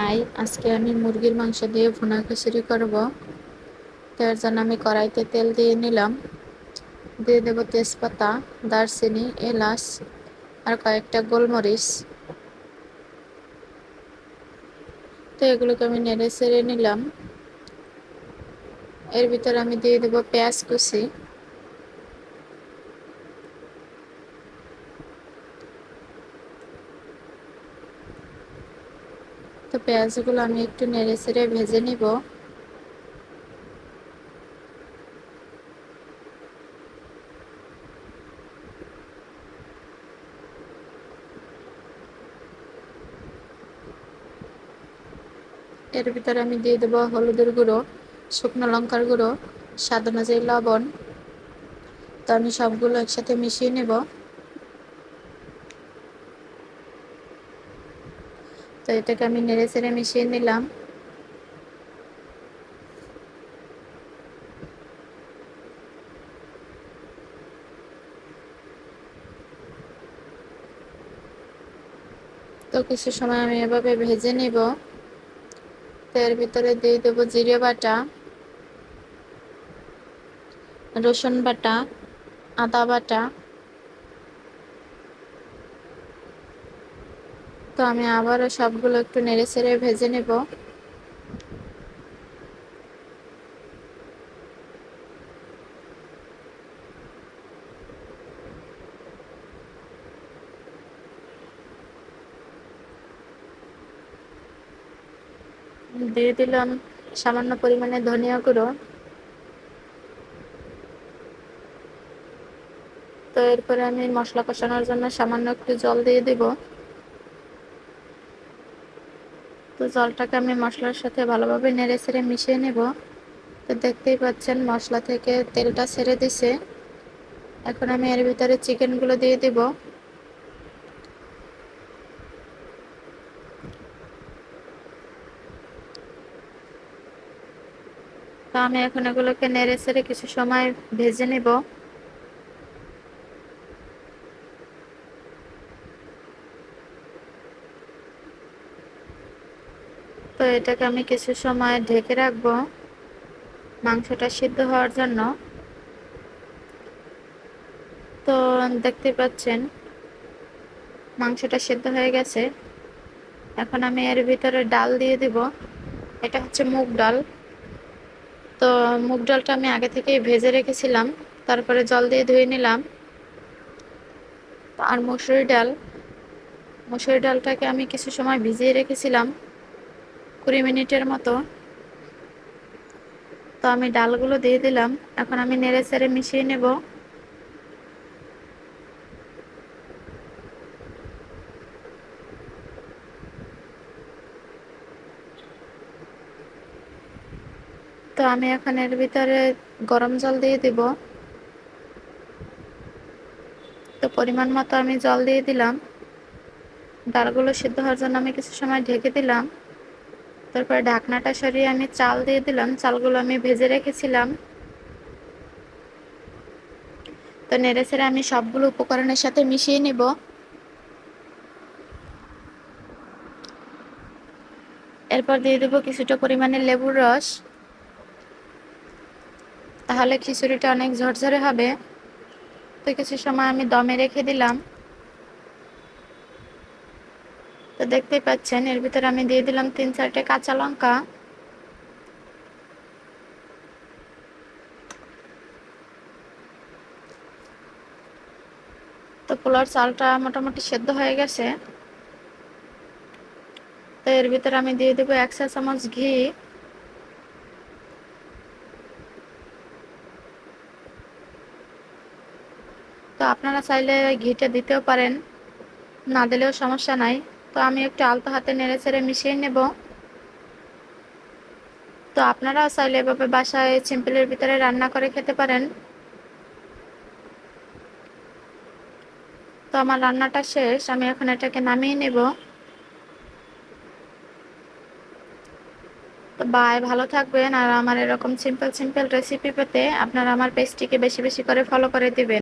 High, আজকে আমি মুরগির মাংস দিয়ে ভুনা খিচুড়ি করব। তো এর জন্য আমি কড়াইতে তেল দিয়ে নিলাম, দিয়ে দেব তেজপাতা, দারচিনি, এলাচ আর কয়েকটা গোলমরিচ। তো এগুলোকে আমি নেড়ে চেড়ে নিলাম। এর ভিতরে আমি দিয়ে দেব পেঁয়াজ কুচি। তো পেঁয়াজগুলো আমি একটু নেড়ে চেড়ে ভেজে নিব। এর ভিতরে আমি দিয়ে দেব হলুদের গুঁড়ো, শুকনো লঙ্কার গুঁড়ো, স্বাদ অনুযায়ী লবণ। তো আমি সবগুলো একসাথে মিশিয়ে নেব। তো এটাকে আমি নেড়ে চেড়ে মিশিয়ে নিলাম। তো কিছু সময় আমি এভাবে ভেজে নিব। তো এর ভিতরে দিয়ে দেবো জিরে বাটা, রসুন বাটা, আদা বাটা। তো আমি আবারও সবগুলো একটু নেড়ে চেড়ে ভেজে নেব। দিয়ে দিলাম সামান্য পরিমাণে ধনিয়া গুঁড়ো। তো এরপরে আমি মশলা কষানোর জন্য সামান্য একটু জল দিয়ে দিব। তো জলটাকে আমি মশলার সাথে ভালোভাবে নেড়ে চেড়ে মিশিয়ে নেব। তো দেখতেই পাচ্ছেন মশলা থেকে তেলটা ছেড়ে দিছে। এখন আমি এর ভিতরে চিকেনগুলো দিয়ে দিব। তো আমি এখন এগুলোকে নেড়ে চেড়ে কিছু সময় ভেজে নেব। তো এটাকে আমি কিছু সময় ঢেকে রাখবো মাংসটা সিদ্ধ হওয়ার জন্য। তো দেখতে পাচ্ছেন মাংসটা সিদ্ধ হয়ে গেছে। এখন আমি এর ভিতরে ডাল দিয়ে দিব। এটা হচ্ছে মুগ ডাল। তো মুগ ডালটা আমি আগে থেকেই ভেজে রেখেছিলাম, তারপরে জল দিয়ে ধুয়ে নিলাম। আর মসুরি ডালটাকে আমি কিছু সময় ভিজিয়ে রেখেছিলাম, 20 মিনিটের মতো। তো আমি ডালগুলো দিয়ে দিলাম। এখন আমি নেড়ে চেড়ে মিশিয়ে নেব। তো আমি এখন এর ভিতরে গরম জল দিয়ে দিব। তো পরিমাণ মতো আমি জল দিয়ে দিলাম। ডালগুলো সিদ্ধ হওয়ার জন্য আমি কিছু সময় ঢেকে দিলাম। তারপরে ঢাকনাটা সরিয়ে আমি চাল দিয়ে দিলাম। চালগুলো আমি ভেজে রেখেছিলাম। তো নেড়ে চেড়ে আমি সবগুলো উপকরণের সাথে মিশিয়ে নেব। এরপর দিয়ে দেবো কিছুটা পরিমাণে লেবুর রস, তাহলে খিচুড়িটা অনেক ঝরঝরে হবে। তো কিছু সময় আমি দমে রেখে দিলাম। তো দেখতেই পাচ্ছেন এর ভিতরে আমি দিয়ে দিলাম 3-4টে কাঁচা লঙ্কা। তো পোলাওর চালটা মোটামুটি সেদ্ধ হয়ে গেছে। তো এর ভিতরে আমি দিয়ে দেবো 1 চা চামচ ঘি। তো আপনারা চাইলে ঘিটা দিতেও পারেন, না দিলেও সমস্যা নাই। তো আমি একটু আলতো হাতে নেড়ে চেড়ে মিশিয়ে নেব। তো আপনারা চাইলে এভাবে বাসায় সিম্পলের ভিতরে রান্না করে খেতে পারেন। তো আমার রান্নাটা শেষ, আমি এখন এটাকে নামিয়ে নেব। তো বাই, ভালো থাকবেন। আর আমার এরকম সিম্পল সিম্পল রেসিপি পেতে আপনারা আমার পেজটিকে বেশি বেশি করে ফলো করে দিবেন।